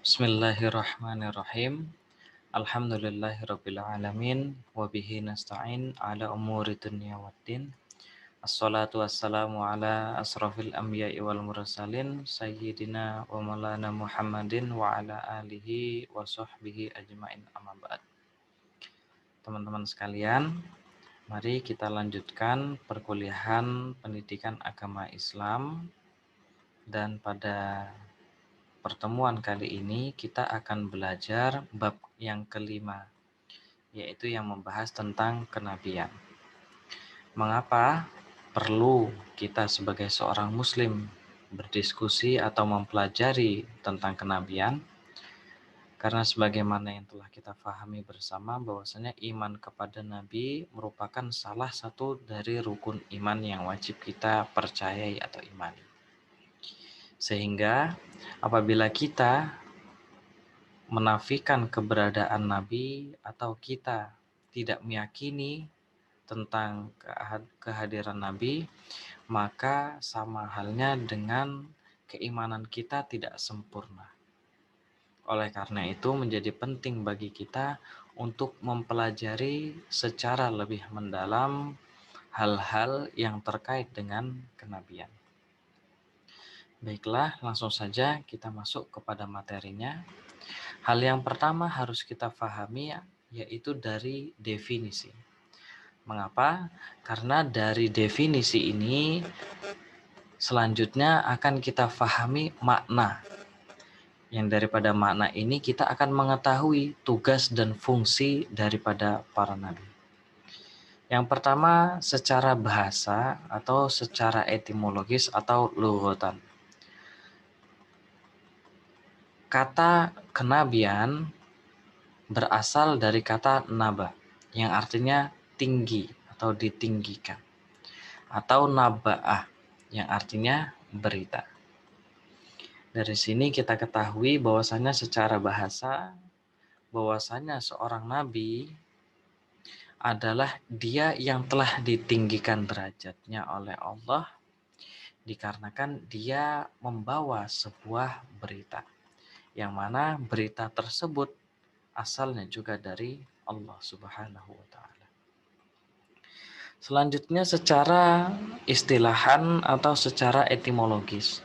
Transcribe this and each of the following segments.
Bismillahirrahmanirrahim. Alhamdulillahirrabbilalamin. Wabihi nasta'in ala umuri dunya waddin. Assalatu wassalamu ala asrafil anbiya'i wal mursalin Sayyidina wa maulana Muhammadin wa ala alihi wa sahbihi ajma'in amma ba'd. Teman-teman sekalian, mari kita lanjutkan perkuliahan pendidikan agama Islam. Dan pada pertemuan kali ini kita akan belajar bab yang kelima, yaitu yang membahas tentang kenabian. Mengapa perlu kita sebagai seorang muslim berdiskusi atau mempelajari tentang kenabian? Karena sebagaimana yang telah kita pahami bersama bahwasanya iman kepada Nabi merupakan salah satu dari rukun iman yang wajib kita percayai atau imani. Sehingga apabila kita menafikan keberadaan Nabi atau kita tidak meyakini tentang kehadiran Nabi, maka sama halnya dengan keimanan kita tidak sempurna. Oleh karena itu menjadi penting bagi kita untuk mempelajari secara lebih mendalam hal-hal yang terkait dengan kenabian. Baiklah, langsung saja kita masuk kepada materinya. Hal yang pertama harus kita pahami yaitu dari definisi. Mengapa? Karena dari definisi ini selanjutnya akan kita pahami makna. Yang daripada makna ini kita akan mengetahui tugas dan fungsi daripada para nabi. Yang pertama secara bahasa atau secara etimologis atau lughatan. Kata kenabian berasal dari kata naba yang artinya tinggi atau ditinggikan, atau naba'ah yang artinya berita. Dari sini kita ketahui bahwasanya secara bahasa bahwasanya seorang nabi adalah dia yang telah ditinggikan derajatnya oleh Allah dikarenakan dia membawa sebuah berita yang mana berita tersebut asalnya juga dari Allah Subhanahu wa taala. Selanjutnya secara istilahan atau secara etimologis.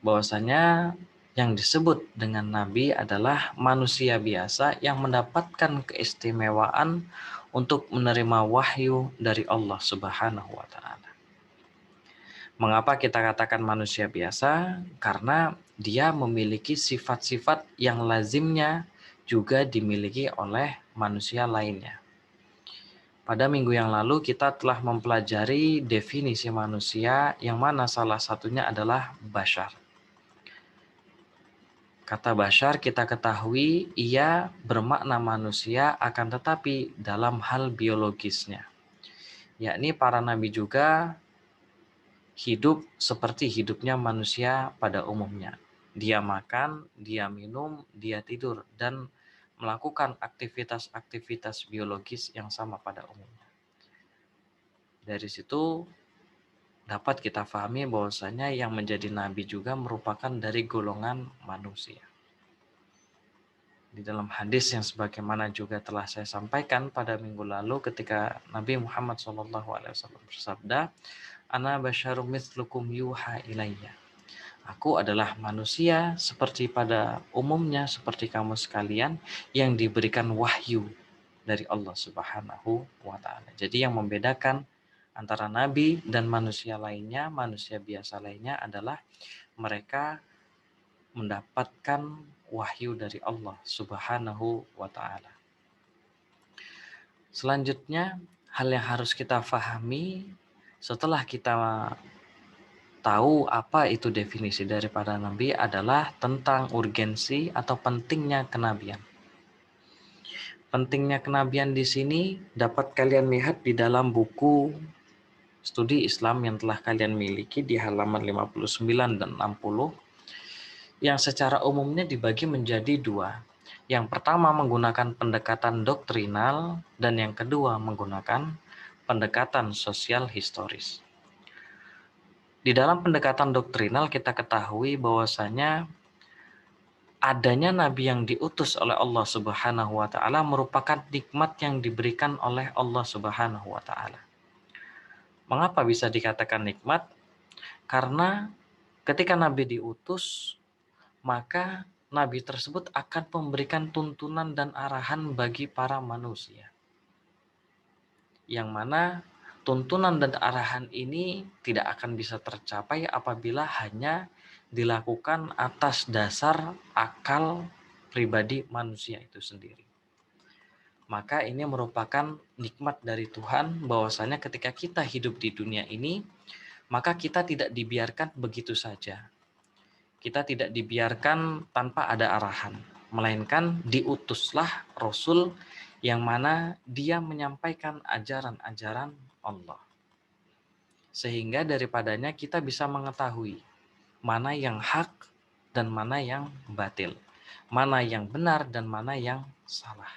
Bahwasanya yang disebut dengan nabi adalah manusia biasa yang mendapatkan keistimewaan untuk menerima wahyu dari Allah Subhanahu wa taala. Mengapa kita katakan manusia biasa? Karena dia memiliki sifat-sifat yang lazimnya juga dimiliki oleh manusia lainnya. Pada minggu yang lalu kita telah mempelajari definisi manusia yang mana salah satunya adalah bashar. Kata bashar kita ketahui ia bermakna manusia akan tetapi dalam hal biologisnya. Yakni para nabi juga hidup seperti hidupnya manusia pada umumnya. Dia makan, dia minum, dia tidur, dan melakukan aktivitas-aktivitas biologis yang sama pada umumnya. Dari situ dapat kita pahami bahwasanya yang menjadi nabi juga merupakan dari golongan manusia. Di dalam hadis yang sebagaimana juga telah saya sampaikan pada minggu lalu ketika Nabi Muhammad SAW bersabda, "Ana basyarum mithlukum yuha ilayya." Aku adalah manusia seperti pada umumnya seperti kamu sekalian yang diberikan wahyu dari Allah Subhanahu wa taala. Jadi yang membedakan antara nabi dan manusia lainnya, manusia biasa lainnya adalah mereka mendapatkan wahyu dari Allah Subhanahu wa taala. Selanjutnya, hal yang harus kita pahami setelah kita tahu apa itu definisi daripada nabi adalah tentang urgensi atau pentingnya kenabian. Pentingnya kenabian di sini dapat kalian lihat di dalam buku studi Islam yang telah kalian miliki di halaman 59 dan 60 yang secara umumnya dibagi menjadi dua. Yang pertama menggunakan pendekatan doktrinal dan yang kedua menggunakan pendekatan sosial historis. Di dalam pendekatan doktrinal kita ketahui bahwasanya adanya nabi yang diutus oleh Allah Subhanahu wa taala merupakan nikmat yang diberikan oleh Allah Subhanahu wa taala. Mengapa bisa dikatakan nikmat? Karena ketika nabi diutus, maka nabi tersebut akan memberikan tuntunan dan arahan bagi para manusia. Yang mana tuntunan dan arahan ini tidak akan bisa tercapai apabila hanya dilakukan atas dasar akal pribadi manusia itu sendiri. Maka ini merupakan nikmat dari Tuhan bahwasanya ketika kita hidup di dunia ini, maka kita tidak dibiarkan begitu saja. Kita tidak dibiarkan tanpa ada arahan, melainkan diutuslah Rasul yang mana dia menyampaikan ajaran-ajaran Allah. Sehingga daripadanya kita bisa mengetahui mana yang hak dan mana yang batil, mana yang benar dan mana yang salah.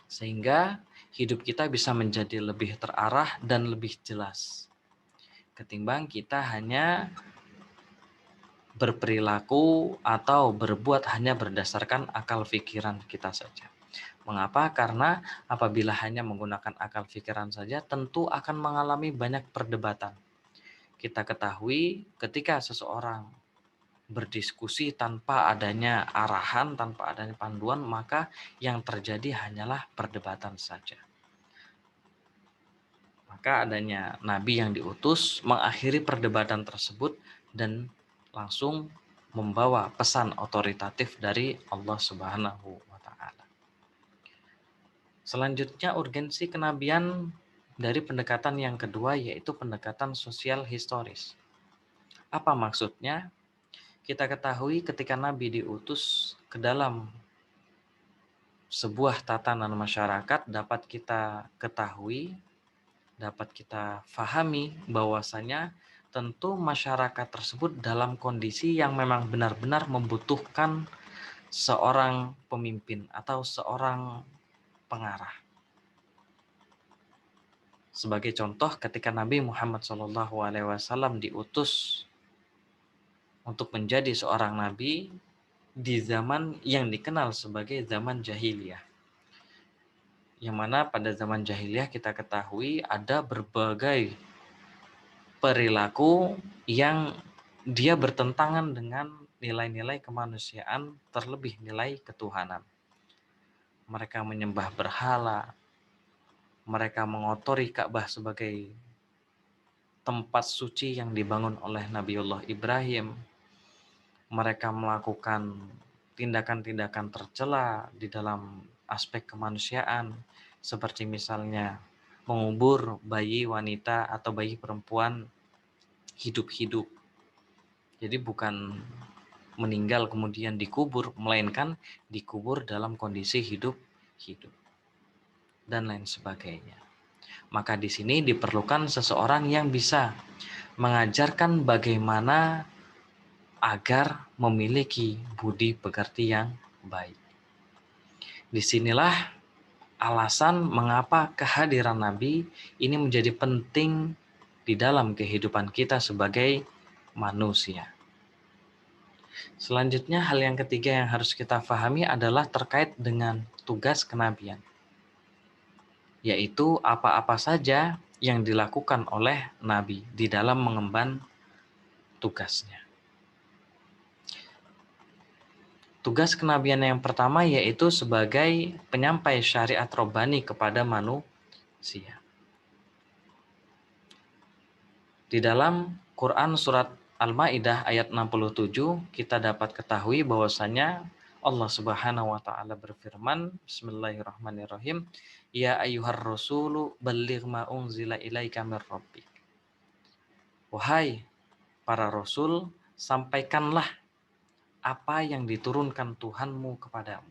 Sehingga hidup kita bisa menjadi lebih terarah dan lebih jelas. Ketimbang kita hanya berperilaku atau berbuat hanya berdasarkan akal pikiran kita saja. Mengapa? Karena apabila hanya menggunakan akal pikiran saja, tentu akan mengalami banyak perdebatan. Kita ketahui ketika seseorang berdiskusi tanpa adanya arahan, tanpa adanya panduan, maka yang terjadi hanyalah perdebatan saja. Maka adanya nabi yang diutus mengakhiri perdebatan tersebut dan langsung membawa pesan otoritatif dari Allah Subhanahu wa taala. Selanjutnya urgensi kenabian dari pendekatan yang kedua yaitu pendekatan sosial historis. Apa maksudnya? Kita ketahui ketika nabi diutus ke dalam sebuah tatanan masyarakat dapat kita ketahui, dapat kita fahami bahwasanya tentu masyarakat tersebut dalam kondisi yang memang benar-benar membutuhkan seorang pemimpin atau seorang pengarah. Sebagai contoh ketika Nabi Muhammad SAW diutus untuk menjadi seorang nabi di zaman yang dikenal sebagai zaman jahiliyah. Yang mana pada zaman jahiliyah kita ketahui ada berbagai perilaku yang dia bertentangan dengan nilai-nilai kemanusiaan, terlebih nilai ketuhanan. Mereka menyembah berhala, mereka mengotori Ka'bah sebagai tempat suci yang dibangun oleh Nabiullah Ibrahim. Mereka melakukan tindakan-tindakan tercela di dalam aspek kemanusiaan, seperti misalnya mengubur bayi wanita atau bayi perempuan hidup-hidup. Jadi bukan meninggal kemudian dikubur, melainkan dikubur dalam kondisi hidup-hidup dan lain sebagainya. Maka di sini diperlukan seseorang yang bisa mengajarkan bagaimana agar memiliki budi pekerti yang baik. Disinilah alasan mengapa kehadiran Nabi ini menjadi penting di dalam kehidupan kita sebagai manusia. Selanjutnya hal yang ketiga yang harus kita pahami adalah terkait dengan tugas kenabian. Yaitu apa-apa saja yang dilakukan oleh Nabi di dalam mengemban tugasnya. Tugas kenabian yang pertama yaitu sebagai penyampai syariat robbani kepada manusia. Di dalam Quran surat Al-Maidah ayat 67 kita dapat ketahui bahwasanya Allah Subhanahu wa taala berfirman, Bismillahirrahmanirrahim, Ya ayyuhar rasulu balligh ma unzila ilaika mir rabbik. Wahai para rasul, sampaikanlah apa yang diturunkan Tuhanmu kepadamu.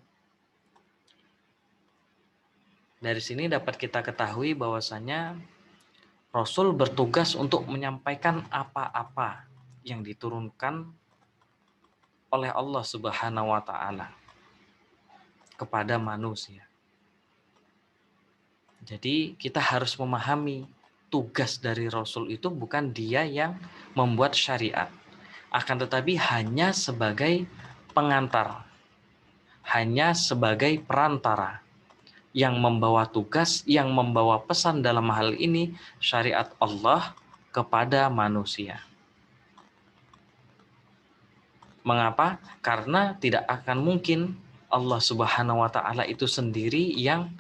Dari sini dapat kita ketahui bahwasanya Rasul bertugas untuk menyampaikan apa-apa yang diturunkan oleh Allah Subhanahu wa taala kepada manusia. Jadi kita harus memahami tugas dari Rasul itu bukan dia yang membuat syariat, akan tetapi hanya sebagai pengantar, hanya sebagai perantara yang membawa tugas, yang membawa pesan dalam hal ini syariat Allah kepada manusia. Mengapa? Karena tidak akan mungkin Allah Subhanahu wa taala itu sendiri yang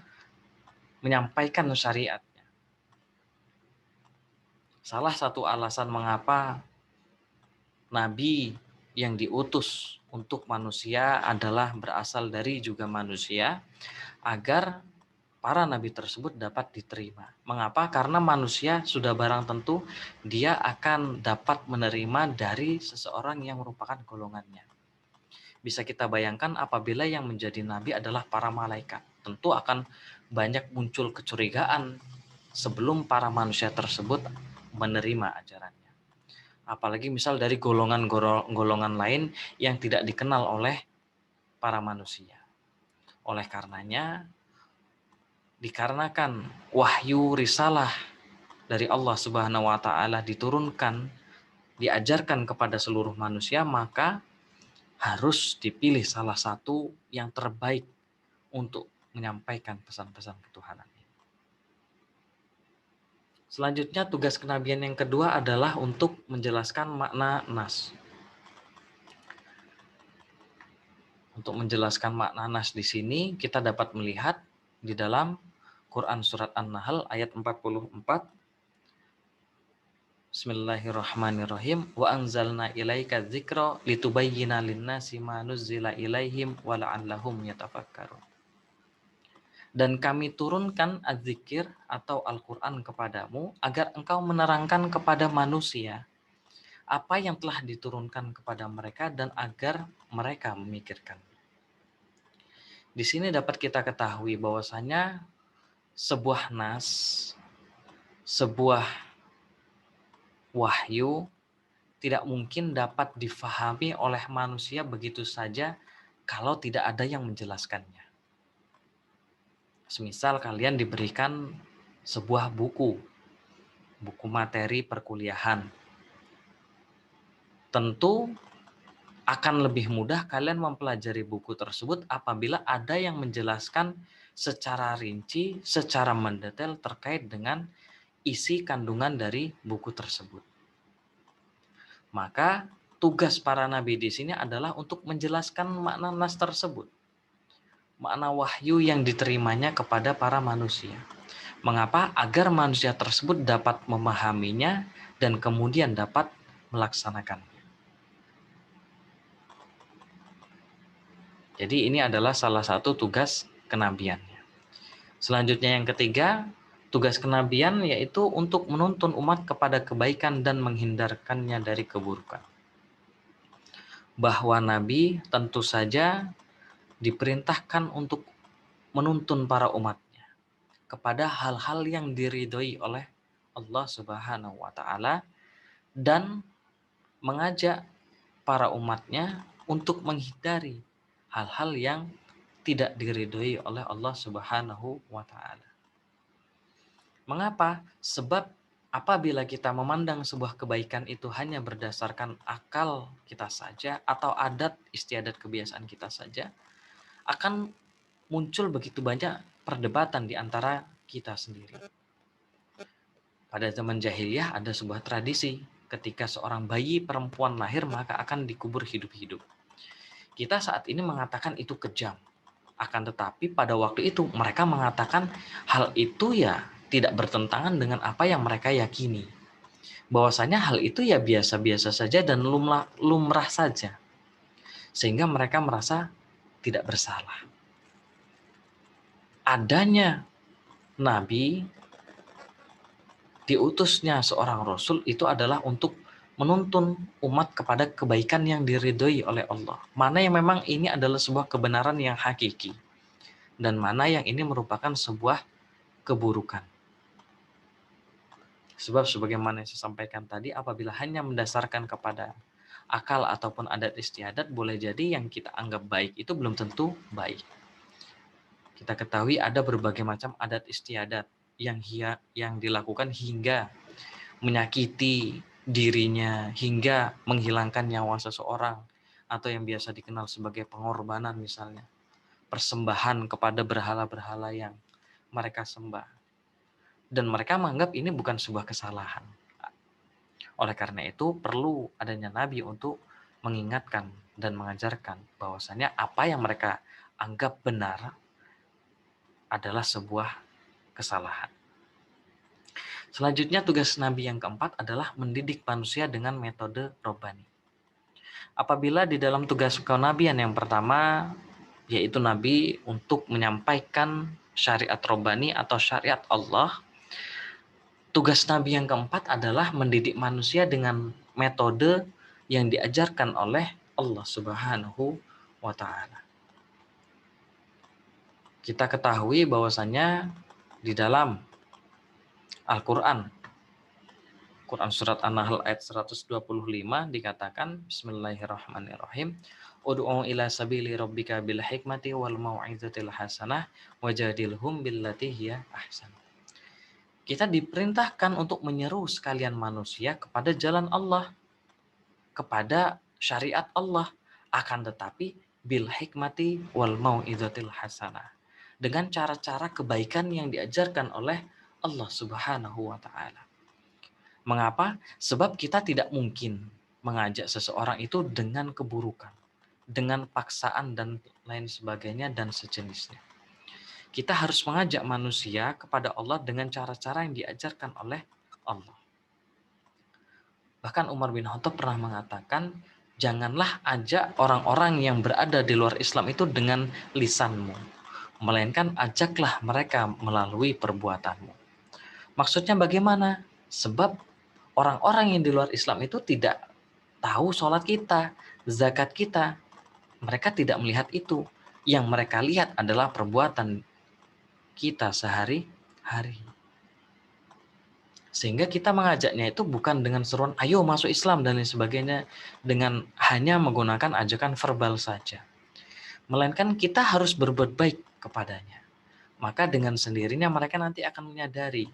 menyampaikan syariatnya. Salah satu alasan mengapa nabi yang diutus untuk manusia adalah berasal dari juga manusia, agar para nabi tersebut dapat diterima. Mengapa? Karena manusia sudah barang tentu dia akan dapat menerima dari seseorang yang merupakan golongannya. Bisa kita bayangkan apabila yang menjadi nabi adalah para malaikat, tentu akan banyak muncul kecurigaan sebelum para manusia tersebut menerima ajarannya. Apalagi misal dari golongan lain yang tidak dikenal oleh para manusia. Oleh karenanya, dikarenakan wahyu risalah dari Allah Subhanahu wa taala diturunkan, diajarkan kepada seluruh manusia, maka harus dipilih salah satu yang terbaik untuk menyampaikan pesan-pesan ketuhanan. Selanjutnya tugas kenabian yang kedua adalah untuk menjelaskan makna nas. Untuk menjelaskan makna nas di sini kita dapat melihat di dalam Quran surat An-Nahl ayat 44. Bismillahirrahmanirrahim. Wa anzalna ilaika dzikra litubayyina lin-nasi ma nuzzila ilaihim wa la'allahum yatafakkarun. Dan kami turunkan az-zikir atau Al-Qur'an kepadamu agar engkau menerangkan kepada manusia apa yang telah diturunkan kepada mereka dan agar mereka memikirkan. Di sini dapat kita ketahui bahwasanya sebuah nas, sebuah wahyu tidak mungkin dapat difahami oleh manusia begitu saja kalau tidak ada yang menjelaskannya. Semisal kalian diberikan sebuah buku materi perkuliahan. Tentu akan lebih mudah kalian mempelajari buku tersebut apabila ada yang menjelaskan secara rinci, secara mendetail terkait dengan isi kandungan dari buku tersebut. Maka tugas para nabi di sini adalah untuk menjelaskan makna nas tersebut. Makna wahyu yang diterimanya kepada para manusia. Mengapa? Agar manusia tersebut dapat memahaminya dan kemudian dapat melaksanakannya. Jadi ini adalah salah satu tugas kenabiannya. Selanjutnya yang ketiga, tugas kenabian yaitu untuk menuntun umat kepada kebaikan dan menghindarkannya dari keburukan. Bahwa nabi tentu saja diperintahkan untuk menuntun para umatnya kepada hal-hal yang diridhoi oleh Allah Subhanahu wa taala dan mengajak para umatnya untuk menghindari hal-hal yang tidak diridhoi oleh Allah Subhanahu wa taala. Mengapa? Sebab apabila kita memandang sebuah kebaikan itu hanya berdasarkan akal kita saja atau adat istiadat kebiasaan kita saja, akan muncul begitu banyak perdebatan di antara kita sendiri. Pada zaman jahiliyah ada sebuah tradisi, ketika seorang bayi perempuan lahir maka akan dikubur hidup-hidup. Kita saat ini mengatakan itu kejam. Akan tetapi pada waktu itu mereka mengatakan hal itu ya tidak bertentangan dengan apa yang mereka yakini. Bahwasanya hal itu ya biasa-biasa saja dan lumrah saja. Sehingga mereka merasa tidak bersalah. Adanya nabi, diutusnya seorang rasul itu adalah untuk menuntun umat kepada kebaikan yang diridhoi oleh Allah. Mana yang memang ini adalah sebuah kebenaran yang hakiki dan mana yang ini merupakan sebuah keburukan. Sebab sebagaimana yang saya sampaikan tadi, apabila hanya mendasarkan kepada akal ataupun adat istiadat, boleh jadi yang kita anggap baik itu belum tentu baik. Kita ketahui ada berbagai macam adat istiadat yang dilakukan hingga menyakiti dirinya, hingga menghilangkan nyawa seseorang, atau yang biasa dikenal sebagai pengorbanan misalnya, persembahan kepada berhala-berhala yang mereka sembah. Dan mereka menganggap ini bukan sebuah kesalahan. Oleh karena itu perlu adanya nabi untuk mengingatkan dan mengajarkan bahwasanya apa yang mereka anggap benar adalah sebuah kesalahan. Selanjutnya tugas nabi yang keempat adalah mendidik manusia dengan metode robbani. Apabila di dalam tugas kenabian yang pertama yaitu nabi untuk menyampaikan syariat robbani atau syariat Allah, tugas nabi yang keempat adalah mendidik manusia dengan metode yang diajarkan oleh Allah Subhanahu wa taala. Kita ketahui bahwasanya di dalam Al-Qur'an surat An-Nahl ayat 125 dikatakan bismillahirrahmanirrahim ud'u ila sabili rabbika bil hikmati wal mau'izatil hasanah wajadilhum billati hiya ahsan. Kita diperintahkan untuk menyeru sekalian manusia kepada jalan Allah, kepada syariat Allah, akan tetapi bil hikmati wal mau'izatil hasanah, dengan cara-cara kebaikan yang diajarkan oleh Allah Subhanahu wa taala. Mengapa? Sebab kita tidak mungkin mengajak seseorang itu dengan keburukan, dengan paksaan dan lain sebagainya dan sejenisnya. Kita harus mengajak manusia kepada Allah dengan cara-cara yang diajarkan oleh Allah. Bahkan Umar bin Khattab pernah mengatakan, janganlah ajak orang-orang yang berada di luar Islam itu dengan lisanmu, melainkan ajaklah mereka melalui perbuatanmu. Maksudnya bagaimana? Sebab orang-orang yang di luar Islam itu tidak tahu sholat kita, zakat kita. Mereka tidak melihat itu. Yang mereka lihat adalah perbuatan kita sehari-hari. Sehingga kita mengajaknya itu bukan dengan seruan, ayo masuk Islam dan lain sebagainya, dengan hanya menggunakan ajakan verbal saja. Melainkan kita harus berbuat baik kepadanya. Maka dengan sendirinya mereka nanti akan menyadari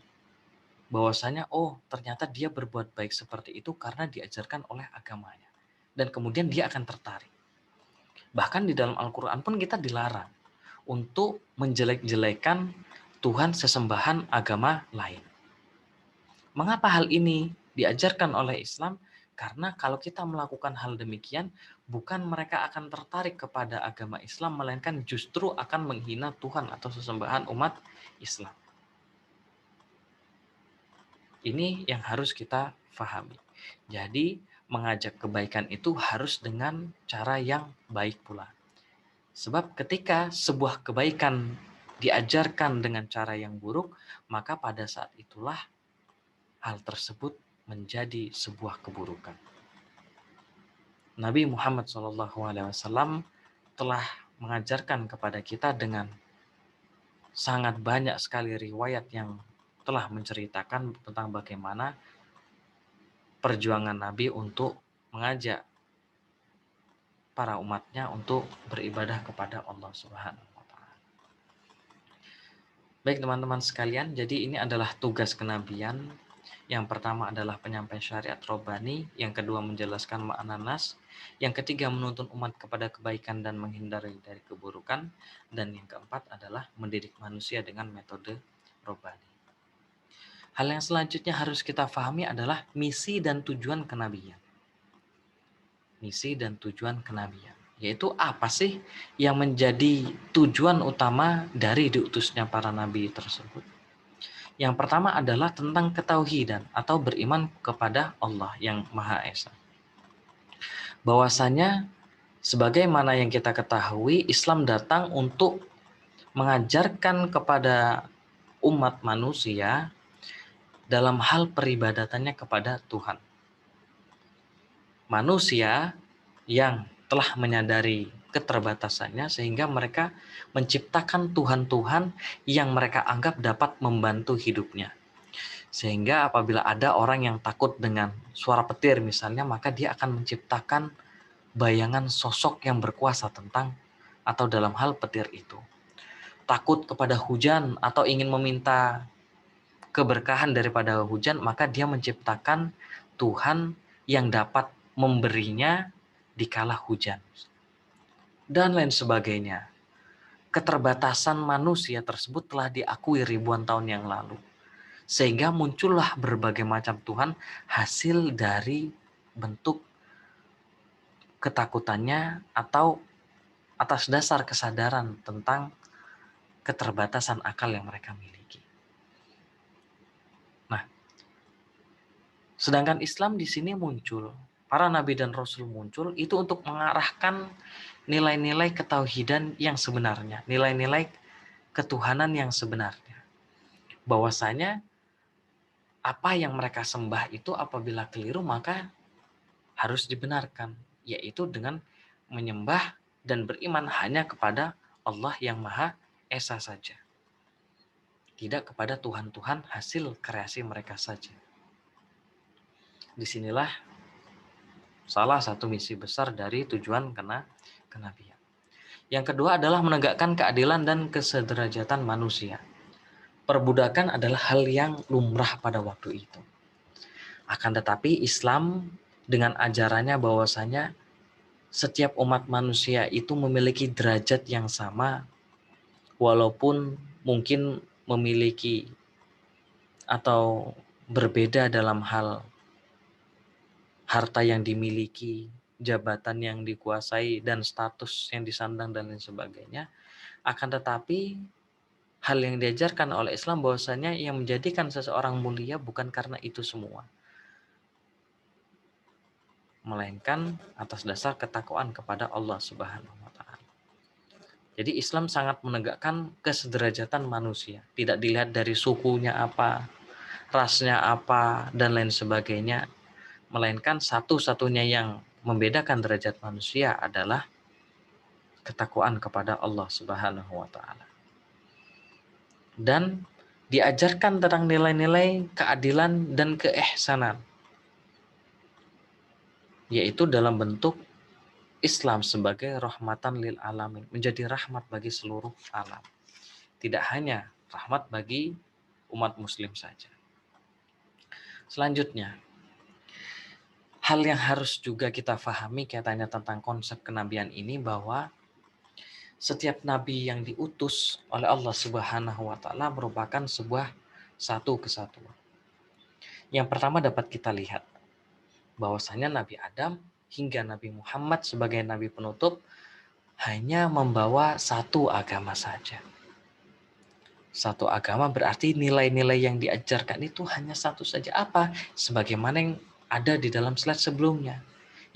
bahwasanya oh ternyata dia berbuat baik seperti itu karena diajarkan oleh agamanya, dan kemudian dia akan tertarik. Bahkan di dalam Al-Quran pun kita dilarang untuk menjelek-jelekan Tuhan sesembahan agama lain. Mengapa hal ini diajarkan oleh Islam? Karena kalau kita melakukan hal demikian, bukan mereka akan tertarik kepada agama Islam, melainkan justru akan menghina Tuhan atau sesembahan umat Islam. Ini yang harus kita pahami. Jadi mengajak kebaikan itu harus dengan cara yang baik pula. Sebab ketika sebuah kebaikan diajarkan dengan cara yang buruk, maka pada saat itulah hal tersebut menjadi sebuah keburukan. Nabi Muhammad SAW telah mengajarkan kepada kita dengan sangat banyak sekali riwayat yang telah menceritakan tentang bagaimana perjuangan Nabi untuk mengajak para umatnya untuk beribadah kepada Allah Subhanahu wa taala. Baik teman-teman sekalian, jadi ini adalah tugas kenabian. Yang pertama adalah penyampaian syariat robbani, yang kedua menjelaskan makna nas, yang ketiga menuntun umat kepada kebaikan dan menghindari dari keburukan, dan yang keempat adalah mendidik manusia dengan metode robbani. Hal yang selanjutnya harus kita pahami adalah misi dan tujuan kenabian. Misi dan tujuan kenabian, yaitu apa sih yang menjadi tujuan utama dari diutusnya para nabi tersebut. Yang pertama adalah tentang ketauhidan atau beriman kepada Allah yang Maha Esa. Bahwasanya sebagaimana yang kita ketahui, Islam datang untuk mengajarkan kepada umat manusia dalam hal peribadatannya kepada Tuhan. Manusia yang telah menyadari keterbatasannya sehingga mereka menciptakan Tuhan-Tuhan yang mereka anggap dapat membantu hidupnya. Sehingga apabila ada orang yang takut dengan suara petir misalnya, maka dia akan menciptakan bayangan sosok yang berkuasa tentang atau dalam hal petir itu. Takut kepada hujan atau ingin meminta keberkahan daripada hujan, maka dia menciptakan Tuhan yang dapat memberinya dikala hujan, dan lain sebagainya. Keterbatasan manusia tersebut telah diakui ribuan tahun yang lalu. Sehingga muncullah berbagai macam Tuhan hasil dari bentuk ketakutannya atau atas dasar kesadaran tentang keterbatasan akal yang mereka miliki. Nah, sedangkan Islam di sini muncul, para nabi dan rasul muncul itu untuk mengarahkan nilai-nilai ketauhidan yang sebenarnya, nilai-nilai ketuhanan yang sebenarnya. Bahwasanya apa yang mereka sembah itu apabila keliru maka harus dibenarkan, yaitu dengan menyembah dan beriman hanya kepada Allah yang Maha Esa saja, tidak kepada Tuhan-Tuhan hasil kreasi mereka saja. Disinilah salah satu misi besar dari tujuan kenabian. Yang kedua adalah menegakkan keadilan dan kesederajatan manusia. Perbudakan adalah hal yang lumrah pada waktu itu. Akan tetapi Islam dengan ajarannya bahwasanya setiap umat manusia itu memiliki derajat yang sama, walaupun mungkin memiliki atau berbeda dalam hal harta yang dimiliki, jabatan yang dikuasai, dan status yang disandang dan lain sebagainya. Akan tetapi hal yang diajarkan oleh Islam bahwasanya yang menjadikan seseorang mulia bukan karena itu semua, melainkan atas dasar ketakwaan kepada Allah Subhanahu wa taala. Jadi Islam sangat menegakkan kesederajatan manusia, tidak dilihat dari sukunya apa, rasnya apa, dan lain sebagainya, melainkan satu-satunya yang membedakan derajat manusia adalah ketakwaan kepada Allah Subhanahu wa taala. Dan diajarkan tentang nilai-nilai keadilan dan keihsanan, yaitu dalam bentuk Islam sebagai rahmatan lil alamin, menjadi rahmat bagi seluruh alam. Tidak hanya rahmat bagi umat muslim saja. Selanjutnya, hal yang harus juga kita pahami kaitannya tentang konsep kenabian ini bahwa setiap nabi yang diutus oleh Allah Subhanahu wa taala merupakan sebuah satu kesatuan. Yang pertama dapat kita lihat bahwasanya Nabi Adam hingga Nabi Muhammad sebagai nabi penutup hanya membawa satu agama saja. Satu agama berarti nilai-nilai yang diajarkan itu hanya satu saja. Apa? Sebagaimana yang ada di dalam slide sebelumnya.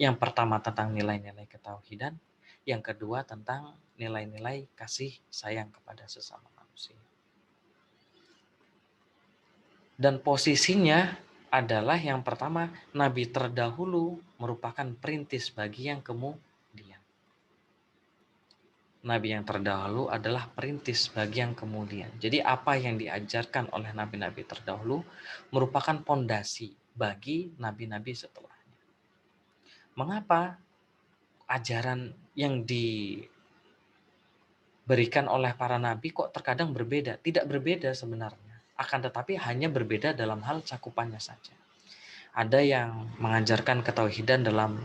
Yang pertama tentang nilai-nilai ketauhidan, yang kedua tentang nilai-nilai kasih sayang kepada sesama manusia. Dan posisinya adalah yang pertama, nabi terdahulu merupakan perintis bagi yang kemudian. Nabi yang terdahulu adalah perintis bagi yang kemudian. Jadi apa yang diajarkan oleh nabi-nabi terdahulu merupakan pondasi bagi nabi-nabi setelahnya. Mengapa ajaran yang diberikan oleh para nabi kok terkadang berbeda? Tidak berbeda sebenarnya, akan tetapi hanya berbeda dalam hal cakupannya saja. Ada yang mengajarkan ketauhidan dalam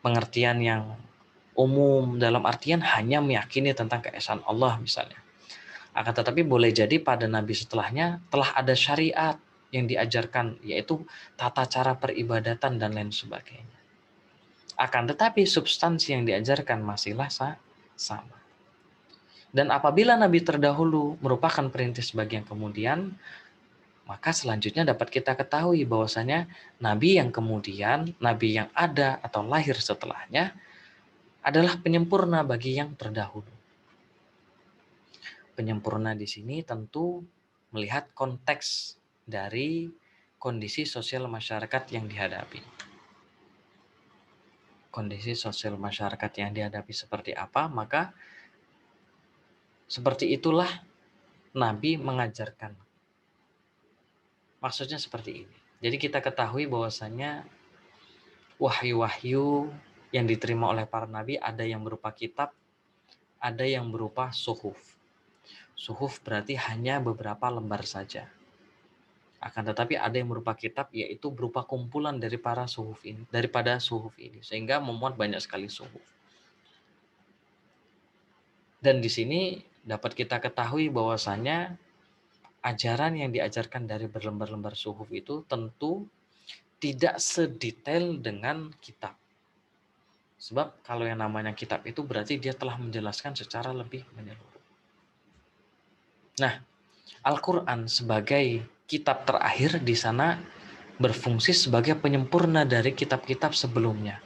pengertian yang umum, dalam artian hanya meyakini tentang keesaan Allah misalnya. Akan tetapi boleh jadi pada nabi setelahnya telah ada syariat yang diajarkan, yaitu tata cara peribadatan dan lain sebagainya. Akan tetapi substansi yang diajarkan masihlah sama. Dan apabila nabi terdahulu merupakan perintis bagi yang kemudian, maka selanjutnya dapat kita ketahui bahwasanya nabi yang kemudian, nabi yang ada atau lahir setelahnya adalah penyempurna bagi yang terdahulu. Penyempurna di sini tentu melihat konteks dari kondisi sosial masyarakat yang dihadapi. Kondisi sosial masyarakat yang dihadapi seperti apa, maka seperti itulah Nabi mengajarkan. Maksudnya seperti ini. Jadi kita ketahui bahwasanya wahyu-wahyu yang diterima oleh para nabi ada yang berupa kitab, ada yang berupa suhuf. Suhuf berarti hanya beberapa lembar saja. Akan tetapi ada yang berupa kitab, yaitu berupa kumpulan dari para suhuf ini, daripada suhuf ini, sehingga memuat banyak sekali suhuf. Dan di sini dapat kita ketahui bahwasanya ajaran yang diajarkan dari berlembar-lembar suhuf itu tentu tidak sedetail dengan kitab. Sebab kalau yang namanya kitab itu berarti dia telah menjelaskan secara lebih menyeluruh. Nah, Al-Quran sebagai kitab terakhir di sana berfungsi sebagai penyempurna dari kitab-kitab sebelumnya.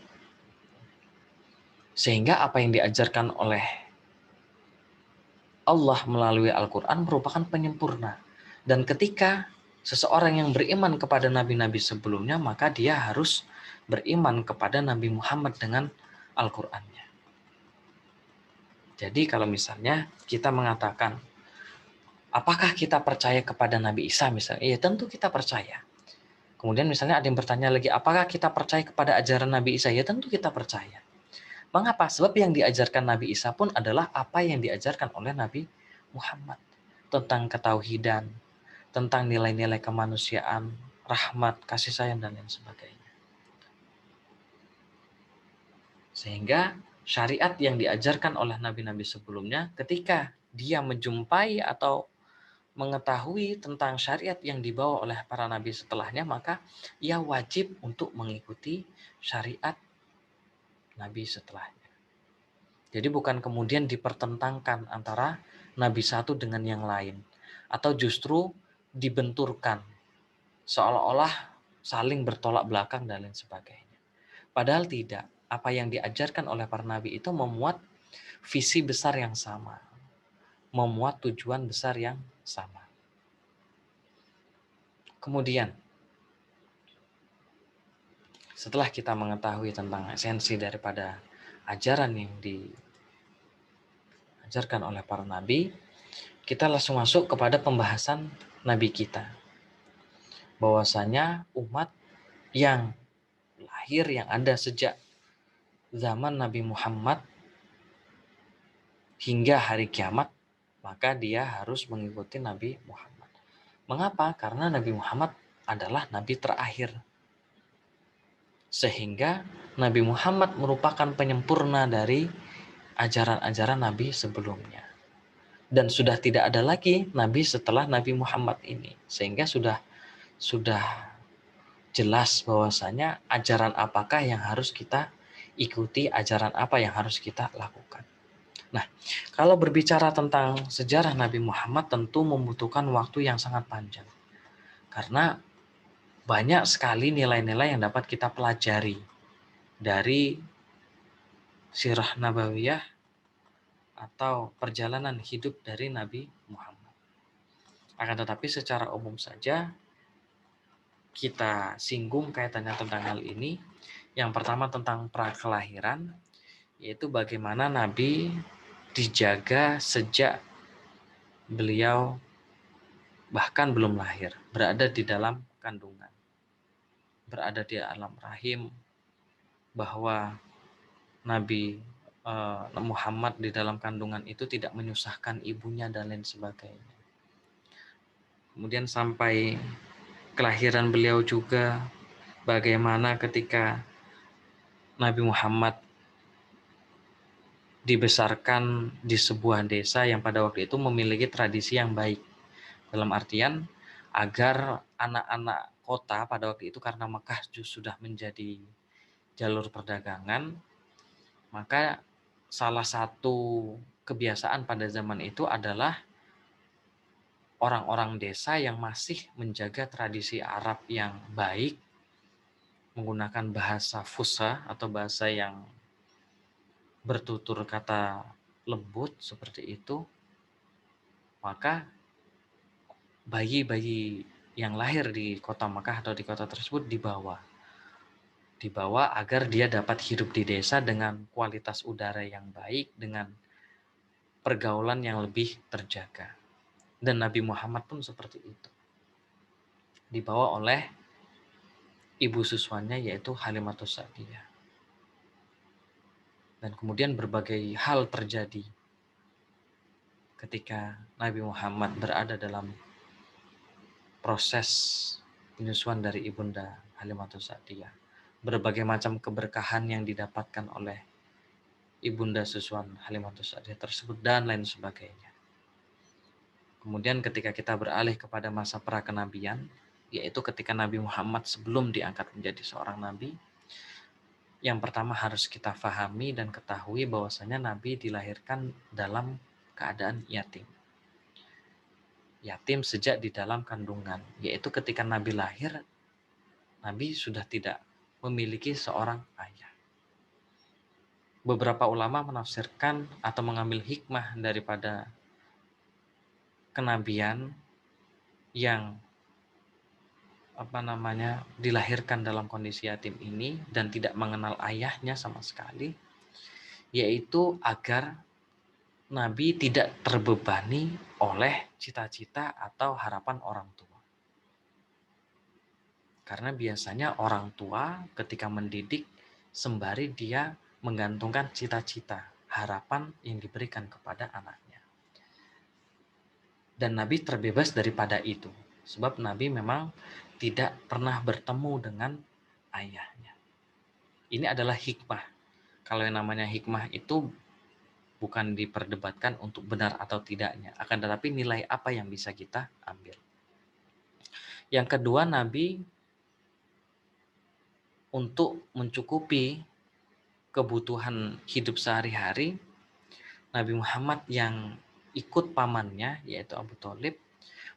Sehingga apa yang diajarkan oleh Allah melalui Al-Quran merupakan penyempurna. Dan ketika seseorang yang beriman kepada nabi-nabi sebelumnya, maka dia harus beriman kepada Nabi Muhammad dengan Al-Qurannya. Jadi kalau misalnya kita mengatakan, apakah kita percaya kepada Nabi Isa misalnya? Ya tentu kita percaya. Kemudian misalnya ada yang bertanya lagi, apakah kita percaya kepada ajaran Nabi Isa? Ya tentu kita percaya. Mengapa? Sebab yang diajarkan Nabi Isa pun adalah apa yang diajarkan oleh Nabi Muhammad. Tentang ketauhidan, tentang nilai-nilai kemanusiaan, rahmat, kasih sayang, dan lain sebagainya. Sehingga syariat yang diajarkan oleh nabi-nabi sebelumnya, ketika dia menjumpai atau mengetahui tentang syariat yang dibawa oleh para nabi setelahnya, maka ia wajib untuk mengikuti syariat nabi setelahnya. Jadi bukan kemudian dipertentangkan antara nabi satu dengan yang lain, atau justru dibenturkan seolah-olah saling bertolak belakang dan lain sebagainya. Padahal tidak. Apa yang diajarkan oleh para nabi itu memuat visi besar yang sama, memuat tujuan besar yang sama. Kemudian, setelah kita mengetahui tentang esensi daripada ajaran yang diajarkan oleh para nabi, kita langsung masuk kepada pembahasan nabi kita. Bahwasanya umat yang lahir yang ada sejak zaman Nabi Muhammad hingga hari kiamat, maka dia harus mengikuti Nabi Muhammad. Mengapa? Karena Nabi Muhammad adalah nabi terakhir. Sehingga Nabi Muhammad merupakan penyempurna dari ajaran-ajaran nabi sebelumnya. Dan sudah tidak ada lagi nabi setelah Nabi Muhammad ini. Sehingga sudah jelas bahwasanya ajaran apakah yang harus kita ikuti, ajaran apa yang harus kita lakukan. Nah, kalau berbicara tentang sejarah Nabi Muhammad tentu membutuhkan waktu yang sangat panjang. Karena banyak sekali nilai-nilai yang dapat kita pelajari dari sirah nabawiyah atau perjalanan hidup dari Nabi Muhammad. Akan tetapi secara umum saja kita singgung kaitannya tentang hal ini. Yang pertama tentang prakelahiran, yaitu bagaimana Nabi dijaga sejak beliau bahkan belum lahir, berada di dalam kandungan, berada di alam rahim, bahwa Nabi Muhammad di dalam kandungan itu tidak menyusahkan ibunya dan lain sebagainya. Kemudian sampai kelahiran beliau juga, bagaimana ketika Nabi Muhammad dibesarkan di sebuah desa yang pada waktu itu memiliki tradisi yang baik. Dalam artian agar anak-anak kota pada waktu itu, karena Mekah sudah menjadi jalur perdagangan, maka salah satu kebiasaan pada zaman itu adalah orang-orang desa yang masih menjaga tradisi Arab yang baik, menggunakan bahasa fusha atau bahasa yang bertutur kata lembut seperti itu, maka bayi-bayi yang lahir di kota Makkah atau di kota tersebut dibawa agar dia dapat hidup di desa dengan kualitas udara yang baik, dengan pergaulan yang lebih terjaga. Dan Nabi Muhammad pun seperti itu, dibawa oleh ibu susuannya yaitu Halimatus Sa'diyah. Dan kemudian berbagai hal terjadi ketika Nabi Muhammad berada dalam proses penyusuan dari Ibunda Halimatus Sa'diyah, berbagai macam keberkahan yang didapatkan oleh Ibunda susuan Halimatus Sa'diyah tersebut, dan lain sebagainya. Kemudian ketika kita beralih kepada masa pra-kenabian, yaitu ketika Nabi Muhammad sebelum diangkat menjadi seorang nabi, yang pertama harus kita fahami dan ketahui bahwasanya Nabi dilahirkan dalam keadaan yatim. Yatim sejak di dalam kandungan, yaitu ketika Nabi lahir, Nabi sudah tidak memiliki seorang ayah. Beberapa ulama menafsirkan atau mengambil hikmah daripada kenabian yang dilahirkan dalam kondisi yatim ini dan tidak mengenal ayahnya sama sekali, yaitu agar Nabi tidak terbebani oleh cita-cita atau harapan orang tua. Karena biasanya orang tua ketika mendidik sembari dia menggantungkan cita-cita, harapan yang diberikan kepada anaknya. Dan Nabi terbebas daripada itu, sebab Nabi memang tidak pernah bertemu dengan ayahnya. Ini adalah hikmah. Kalau yang namanya hikmah itu bukan diperdebatkan untuk benar atau tidaknya, akan tetapi nilai apa yang bisa kita ambil. Yang kedua, Nabi untuk mencukupi kebutuhan hidup sehari-hari, Nabi Muhammad yang ikut pamannya, yaitu Abu Thalib,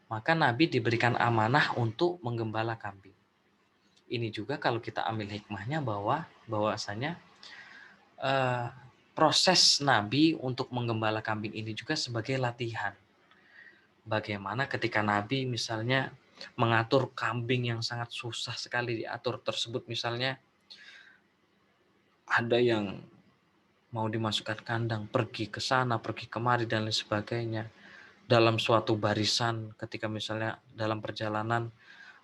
maka Nabi diberikan amanah untuk menggembala kambing. Ini juga kalau kita ambil hikmahnya bahwasanya proses Nabi untuk menggembala kambing ini juga sebagai latihan. Bagaimana ketika Nabi misalnya mengatur kambing yang sangat susah sekali diatur tersebut, misalnya ada yang mau dimasukkan kandang, pergi ke sana, pergi kemari, dan lain sebagainya. Dalam suatu barisan ketika misalnya dalam perjalanan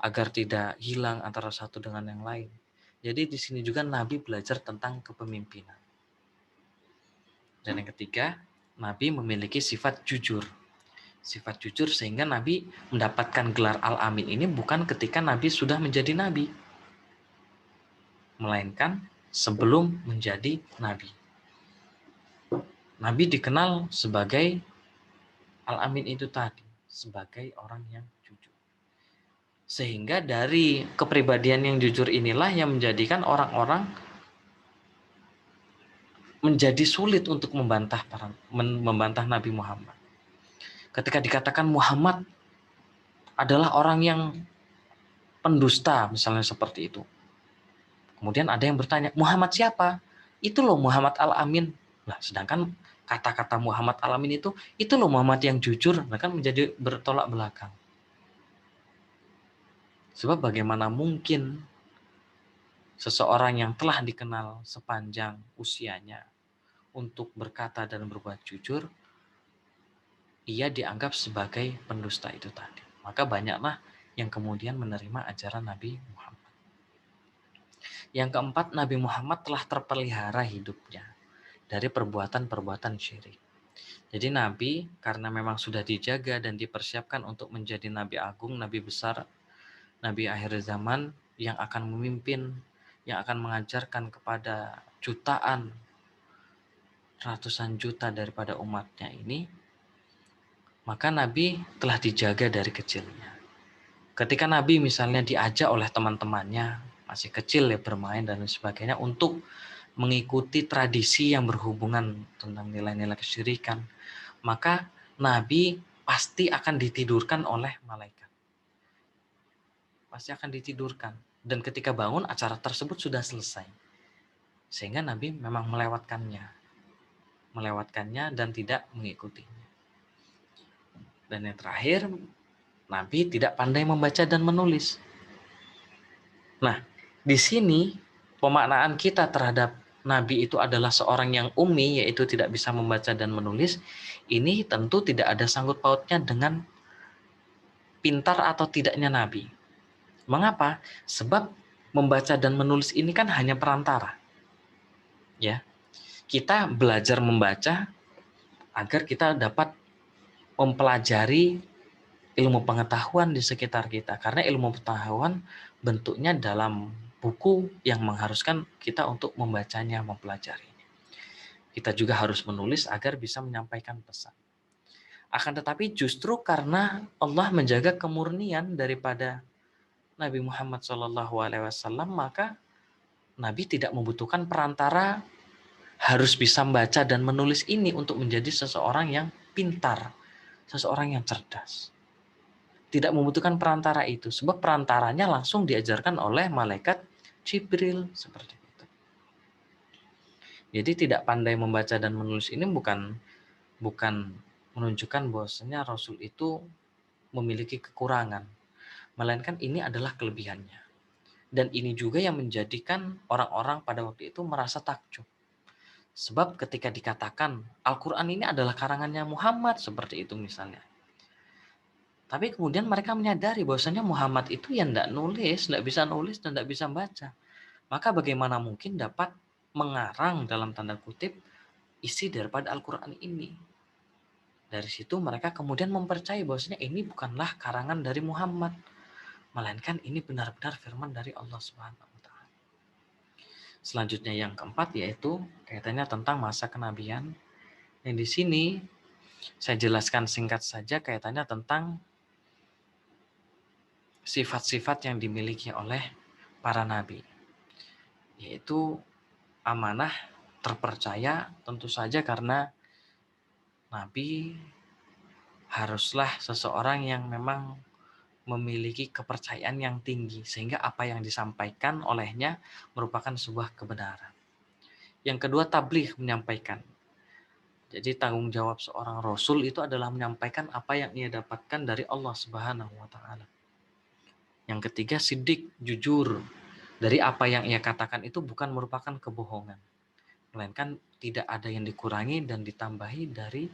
agar tidak hilang antara satu dengan yang lain. Jadi di sini juga Nabi belajar tentang kepemimpinan. Dan yang ketiga, Nabi memiliki sifat jujur. Sifat jujur sehingga Nabi mendapatkan gelar Al-Amin ini bukan ketika Nabi sudah menjadi Nabi, melainkan sebelum menjadi Nabi. Nabi dikenal sebagai Al-Amin itu tadi, sebagai orang yang jujur. Sehingga dari kepribadian yang jujur inilah yang menjadikan orang-orang menjadi sulit untuk membantah Nabi Muhammad. Ketika dikatakan Muhammad adalah orang yang pendusta, misalnya seperti itu. Kemudian ada yang bertanya, Muhammad siapa? Itu loh Muhammad Al-Amin. Nah, sedangkan kata-kata Muhammad Al-Amin itu loh Muhammad yang jujur, nah kan menjadi bertolak belakang. Sebab bagaimana mungkin seseorang yang telah dikenal sepanjang usianya untuk berkata dan berbuat jujur, ia dianggap sebagai pendusta itu tadi. Maka banyaklah yang kemudian menerima ajaran Nabi Muhammad. Yang keempat, Nabi Muhammad telah terpelihara hidupnya dari perbuatan-perbuatan syirik. Jadi Nabi karena memang sudah dijaga dan dipersiapkan untuk menjadi Nabi Agung, Nabi besar, Nabi akhir zaman yang akan memimpin, yang akan mengajarkan kepada jutaan, ratusan juta daripada umatnya ini, maka Nabi telah dijaga dari kecilnya. Ketika Nabi misalnya diajak oleh teman-temannya, masih kecil ya bermain dan sebagainya, untuk mengikuti tradisi yang berhubungan tentang nilai-nilai kesyirikan, maka Nabi pasti akan ditidurkan oleh malaikat. Pasti akan ditidurkan. Dan ketika bangun, acara tersebut sudah selesai. Sehingga Nabi memang melewatkannya dan tidak mengikutinya. Dan yang terakhir, Nabi tidak pandai membaca dan menulis. Nah, di sini pemaknaan kita terhadap Nabi itu adalah seorang yang ummi, yaitu tidak bisa membaca dan menulis. Ini tentu tidak ada sangkut pautnya dengan pintar atau tidaknya Nabi. Mengapa? Sebab membaca dan menulis ini kan hanya perantara. Ya. Kita belajar membaca agar kita dapat mempelajari ilmu pengetahuan di sekitar kita. Karena ilmu pengetahuan bentuknya dalam buku yang mengharuskan kita untuk membacanya, mempelajari. Kita juga harus menulis agar bisa menyampaikan pesan. Akan tetapi justru karena Allah menjaga kemurnian daripada Nabi Muhammad SAW, maka Nabi tidak membutuhkan perantara harus bisa membaca dan menulis ini untuk menjadi seseorang yang pintar, seseorang yang cerdas. Tidak membutuhkan perantara itu, sebab perantaranya langsung diajarkan oleh malaikat Jibril seperti itu. Jadi tidak pandai membaca dan menulis ini bukan menunjukkan bahwasanya Rasul itu memiliki kekurangan, melainkan ini adalah kelebihannya. Dan ini juga yang menjadikan orang-orang pada waktu itu merasa takjub. Sebab ketika dikatakan Al-Quran ini adalah karangannya Muhammad, seperti itu misalnya. Tapi kemudian mereka menyadari bahwasanya Muhammad itu yang tidak bisa nulis dan tidak bisa baca. Maka bagaimana mungkin dapat mengarang dalam tanda kutip isi daripada Al-Quran ini. Dari situ mereka kemudian mempercayai bahwasanya ini bukanlah karangan dari Muhammad, melainkan ini benar-benar firman dari Allah Subhanahu wa taala. Selanjutnya yang keempat yaitu kaitannya tentang masa kenabian. Yang di sini saya jelaskan singkat saja kaitannya tentang sifat-sifat yang dimiliki oleh para nabi, yaitu amanah, terpercaya, tentu saja karena nabi haruslah seseorang yang memang memiliki kepercayaan yang tinggi sehingga apa yang disampaikan olehnya merupakan sebuah kebenaran. Yang kedua, tabligh, menyampaikan. Jadi tanggung jawab seorang rasul itu adalah menyampaikan apa yang ia dapatkan dari Allah Subhanahu wa taala. Yang ketiga, sidik, jujur. Dari apa yang ia katakan itu bukan merupakan kebohongan, melainkan tidak ada yang dikurangi dan ditambahi dari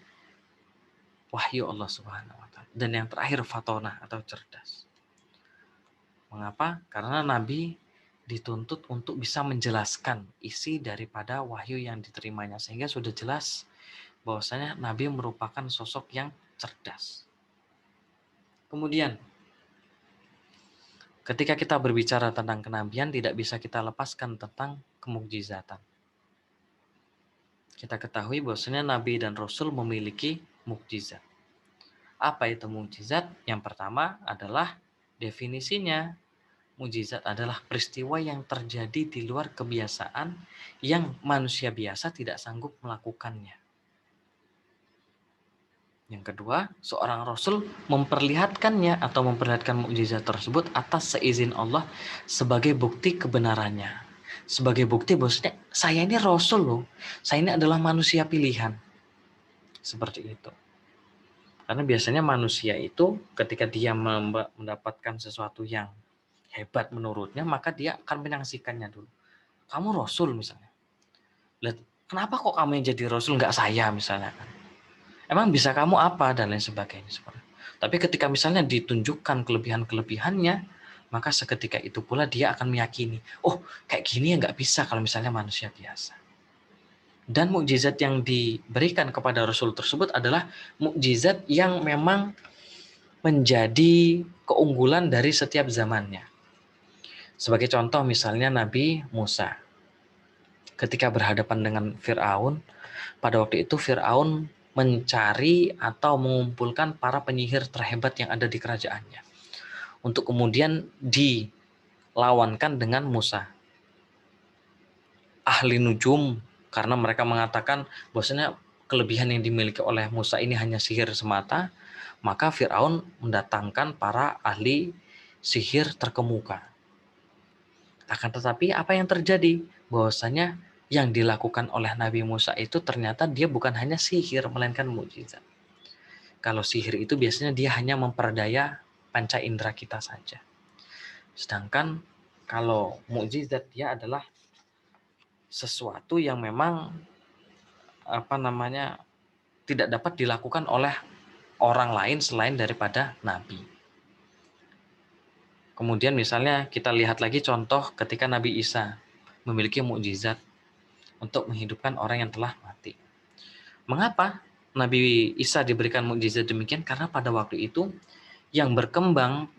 wahyu Allah Subhanahu wa taala. Dan yang terakhir, fatonah atau cerdas. Mengapa? Karena Nabi dituntut untuk bisa menjelaskan isi daripada wahyu yang diterimanya, sehingga sudah jelas bahwasanya Nabi merupakan sosok yang cerdas. Kemudian ketika kita berbicara tentang kenabian, tidak bisa kita lepaskan tentang kemukjizatan. Kita ketahui bahwasanya Nabi dan Rasul memiliki mukjizat. Apa itu mukjizat? Yang pertama adalah definisinya. Mukjizat adalah peristiwa yang terjadi di luar kebiasaan yang manusia biasa tidak sanggup melakukannya. Yang kedua, seorang Rasul memperlihatkannya atau memperlihatkan mukjizat tersebut atas seizin Allah sebagai bukti kebenarannya. Sebagai bukti bahwasanya saya ini Rasul loh, saya ini adalah manusia pilihan. Seperti itu. Karena biasanya manusia itu ketika dia mendapatkan sesuatu yang hebat menurutnya, maka dia akan menyaksikannya dulu. Kamu Rasul misalnya. Lihat, kenapa kok kamu yang jadi Rasul nggak saya misalnya kan? Emang bisa kamu apa dan lain sebagainya. Tapi ketika misalnya ditunjukkan kelebihan-kelebihannya, maka seketika itu pula dia akan meyakini, oh kayak gini ya nggak bisa kalau misalnya manusia biasa. Dan mukjizat yang diberikan kepada Rasul tersebut adalah mukjizat yang memang menjadi keunggulan dari setiap zamannya. Sebagai contoh misalnya Nabi Musa. Ketika berhadapan dengan Fir'aun, pada waktu itu Fir'aun mencari atau mengumpulkan para penyihir terhebat yang ada di kerajaannya. Untuk kemudian dilawankan dengan Musa. Ahli nujum, karena mereka mengatakan bahwasanya kelebihan yang dimiliki oleh Musa ini hanya sihir semata, maka Fir'aun mendatangkan para ahli sihir terkemuka. Akan tetapi apa yang terjadi? Bahwasanya yang dilakukan oleh Nabi Musa itu ternyata dia bukan hanya sihir, melainkan mukjizat. Kalau sihir itu biasanya dia hanya memperdaya panca indera kita saja. Sedangkan kalau mukjizat dia adalah sesuatu yang memang tidak dapat dilakukan oleh orang lain selain daripada Nabi. Kemudian misalnya kita lihat lagi contoh ketika Nabi Isa memiliki mukjizat untuk menghidupkan orang yang telah mati. Mengapa Nabi Isa diberikan mukjizat demikian? Karena pada waktu itu Yang berkembang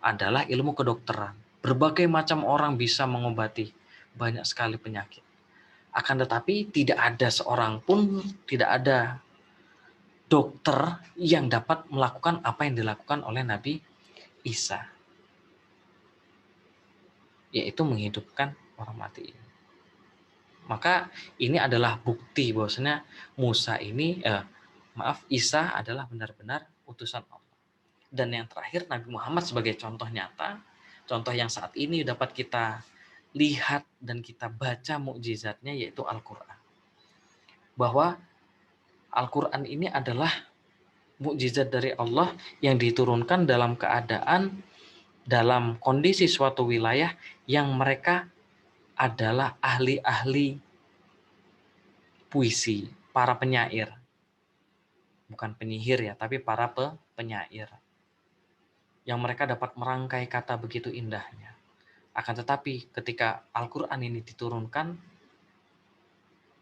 adalah ilmu kedokteran. Berbagai macam orang bisa mengobati banyak sekali penyakit. Akan tetapi tidak ada seorang pun, tidak ada dokter yang dapat melakukan apa yang dilakukan oleh Nabi Isa, yaitu menghidupkan orang mati. Maka ini adalah bukti bahwasanya Isa adalah benar-benar utusan Allah. Dan yang terakhir, Nabi Muhammad sebagai contoh nyata, contoh yang saat ini dapat kita lihat dan kita baca mukjizatnya, yaitu Al-Quran. Bahwa Al-Quran ini adalah mukjizat dari Allah yang diturunkan dalam keadaan, dalam kondisi suatu wilayah yang mereka adalah ahli-ahli puisi, para penyair. Bukan penyihir ya, tapi para penyair. Yang mereka dapat merangkai kata begitu indahnya. Akan tetapi ketika Al-Quran ini diturunkan,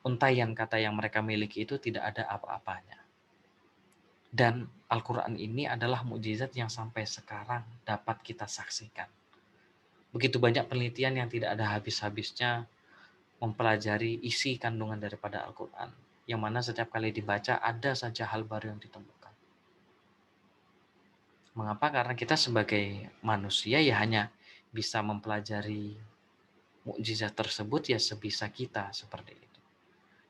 untaian kata yang mereka miliki itu tidak ada apa-apanya. Dan Al-Quran ini adalah mukjizat yang sampai sekarang dapat kita saksikan. Begitu banyak penelitian yang tidak ada habis-habisnya mempelajari isi kandungan daripada Al-Quran, yang mana setiap kali dibaca ada saja hal baru yang ditemukan. Mengapa? Karena kita sebagai manusia ya hanya bisa mempelajari mukjizat tersebut ya sebisa kita, seperti itu.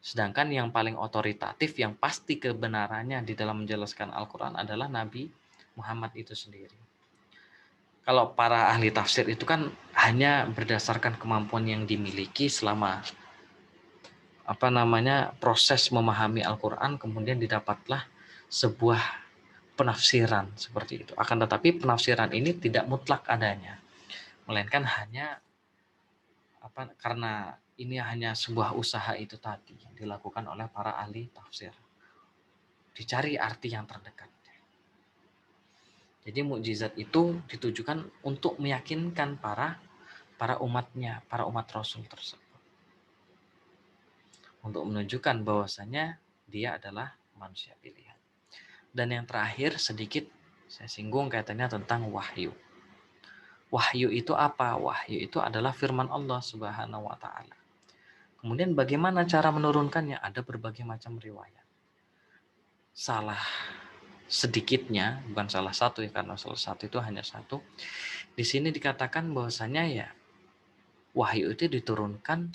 Sedangkan yang paling otoritatif, yang pasti kebenarannya di dalam menjelaskan Al-Quran adalah Nabi Muhammad itu sendiri. Kalau para ahli tafsir itu kan hanya berdasarkan kemampuan yang dimiliki selama proses memahami Al-Quran, kemudian didapatlah sebuah penafsiran seperti itu. Akan tetapi penafsiran ini tidak mutlak adanya, melainkan hanya karena ini hanya sebuah usaha itu tadi yang dilakukan oleh para ahli tafsir. Dicari arti yang terdekat. Jadi mukjizat itu ditujukan untuk meyakinkan para umatnya, para umat Rasul tersebut, untuk menunjukkan bahwasanya dia adalah manusia pilihan. Dan yang terakhir sedikit saya singgung kaitannya tentang wahyu. Wahyu itu apa? Wahyu itu adalah firman Allah Subhanahu wa taala. Kemudian bagaimana cara menurunkannya? Ada berbagai macam riwayat. Salah sedikitnya, bukan salah satu ya, karena salah satu itu hanya satu. Di sini dikatakan bahwasanya ya wahyu itu diturunkan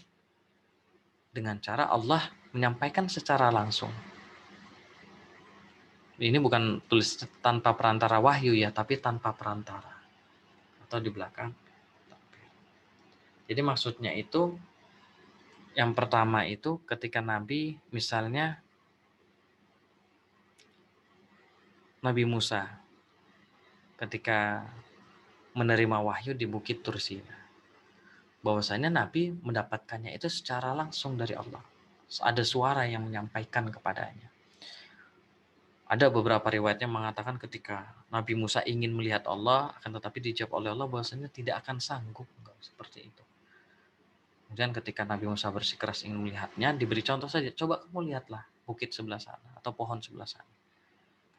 dengan cara Allah menyampaikan secara langsung. Ini bukan tulis tanpa perantara wahyu ya, tapi tanpa perantara atau di belakang. Jadi maksudnya itu yang pertama itu ketika Nabi, misalnya Nabi Musa ketika menerima wahyu di Bukit Tursina, bahwasanya Nabi mendapatkannya itu secara langsung dari Allah. Ada suara yang menyampaikan kepadanya. Ada beberapa riwayatnya mengatakan ketika Nabi Musa ingin melihat Allah, akan tetapi dijawab oleh Allah bahwasanya tidak akan sanggup, seperti itu. Kemudian ketika Nabi Musa bersikeras ingin melihatnya, diberi contoh saja, coba kamu lihatlah bukit sebelah sana atau pohon sebelah sana.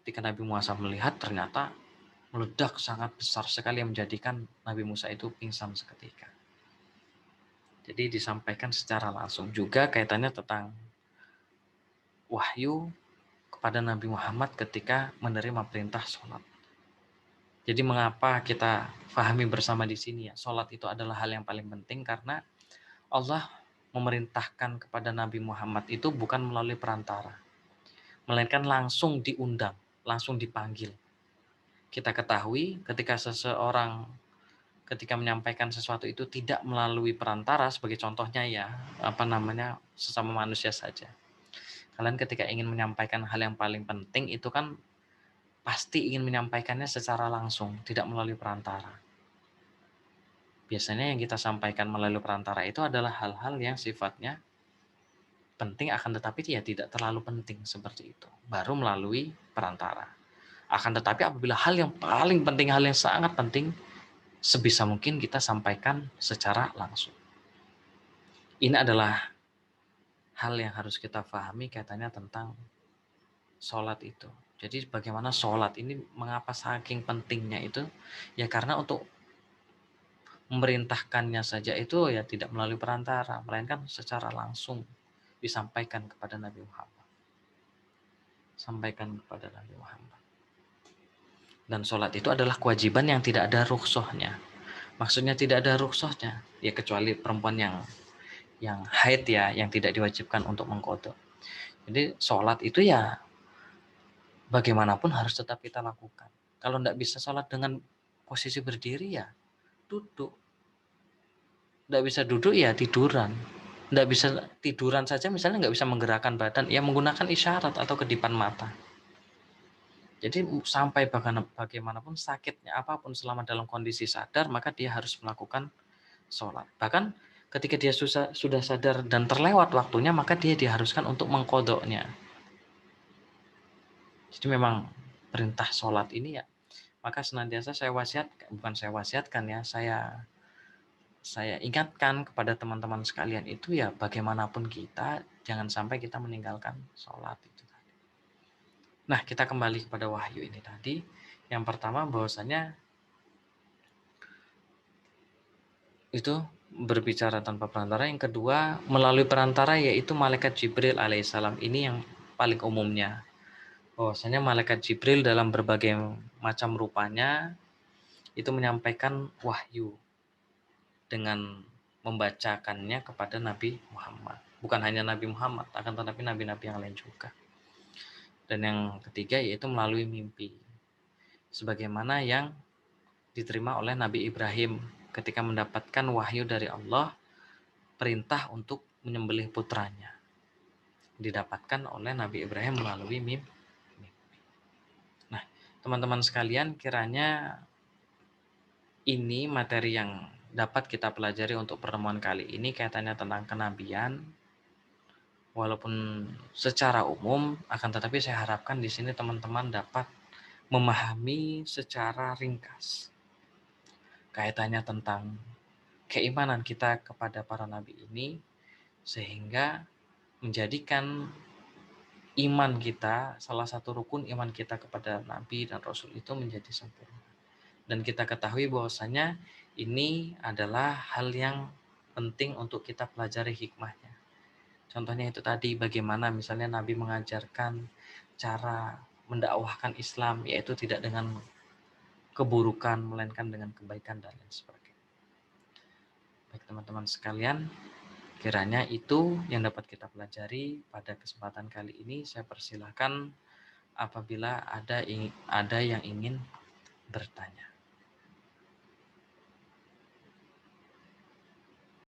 Ketika Nabi Musa melihat, ternyata meledak sangat besar sekali yang menjadikan Nabi Musa itu pingsan seketika. Jadi disampaikan secara langsung. Juga kaitannya tentang wahyu kepada Nabi Muhammad ketika menerima perintah sholat. Jadi mengapa kita pahami bersama di sini ya, sholat itu adalah hal yang paling penting karena Allah memerintahkan kepada Nabi Muhammad itu bukan melalui perantara, melainkan langsung diundang, langsung dipanggil. Kita ketahui ketika seseorang ketika menyampaikan sesuatu itu tidak melalui perantara, sebagai contohnya ya sesama manusia saja. Kalian ketika ingin menyampaikan hal yang paling penting itu kan pasti ingin menyampaikannya secara langsung, tidak melalui perantara. Biasanya yang kita sampaikan melalui perantara itu adalah hal-hal yang sifatnya penting, akan tetapi ya tidak terlalu penting seperti itu. Baru melalui perantara. Akan tetapi apabila hal yang paling penting, hal yang sangat penting, sebisa mungkin kita sampaikan secara langsung. Ini adalah hal yang harus kita pahami kaitannya tentang sholat itu. Jadi bagaimana sholat ini, mengapa saking pentingnya itu? Ya karena untuk memerintahkannya saja itu ya tidak melalui perantara, melainkan secara langsung disampaikan kepada Nabi Muhammad. Sampaikan kepada Nabi Muhammad. Dan sholat itu adalah kewajiban yang tidak ada rukhsahnya. Maksudnya tidak ada rukhsahnya, ya kecuali perempuan yang haid ya, yang tidak diwajibkan untuk mengqadha. Jadi sholat itu ya bagaimanapun harus tetap kita lakukan. Kalau tidak bisa sholat dengan posisi berdiri ya duduk. Tidak bisa duduk ya tiduran. Tidak bisa tiduran saja misalnya nggak bisa menggerakkan badan, ya menggunakan isyarat atau kedipan mata. Jadi sampai bagaimanapun sakitnya apapun selama dalam kondisi sadar, maka dia harus melakukan sholat. Bahkan ketika dia sudah sadar dan terlewat waktunya, maka dia diharuskan untuk mengkodoknya. Jadi memang perintah sholat ini ya, maka senantiasa saya wasiatkan ya, saya ingatkan kepada teman-teman sekalian itu ya, bagaimanapun kita jangan sampai kita meninggalkan sholat itu tadi. Nah, kita kembali kepada wahyu ini tadi. Yang pertama bahwasanya itu berbicara tanpa perantara. Yang kedua melalui perantara, yaitu malaikat Jibril alaihissalam. Ini yang paling umumnya. Bahwasanya malaikat Jibril dalam berbagai macam rupanya itu menyampaikan wahyu dengan membacakannya kepada Nabi Muhammad. Bukan hanya Nabi Muhammad, akan tetapi nabi-nabi yang lain juga. Dan yang ketiga yaitu melalui mimpi. Sebagaimana yang diterima oleh Nabi Ibrahim ketika mendapatkan wahyu dari Allah, perintah untuk menyembelih putranya. Didapatkan oleh Nabi Ibrahim melalui mimpi. Nah, teman-teman sekalian, kiranya ini materi yang dapat kita pelajari untuk pertemuan kali ini kaitannya tentang kenabian. Walaupun secara umum, akan tetapi saya harapkan di sini teman-teman dapat memahami secara ringkas kaitannya tentang keimanan kita kepada para nabi ini, sehingga menjadikan iman kita, salah satu rukun iman kita kepada nabi dan rasul itu menjadi sempurna. Dan kita ketahui bahwasanya ini adalah hal yang penting untuk kita pelajari hikmahnya. Contohnya itu tadi, bagaimana misalnya Nabi mengajarkan cara mendakwahkan Islam, yaitu tidak dengan keburukan, melainkan dengan kebaikan dan lain sebagainya. Baik teman-teman sekalian, kiranya itu yang dapat kita pelajari pada kesempatan kali ini. Saya persilahkan apabila ada yang ingin bertanya.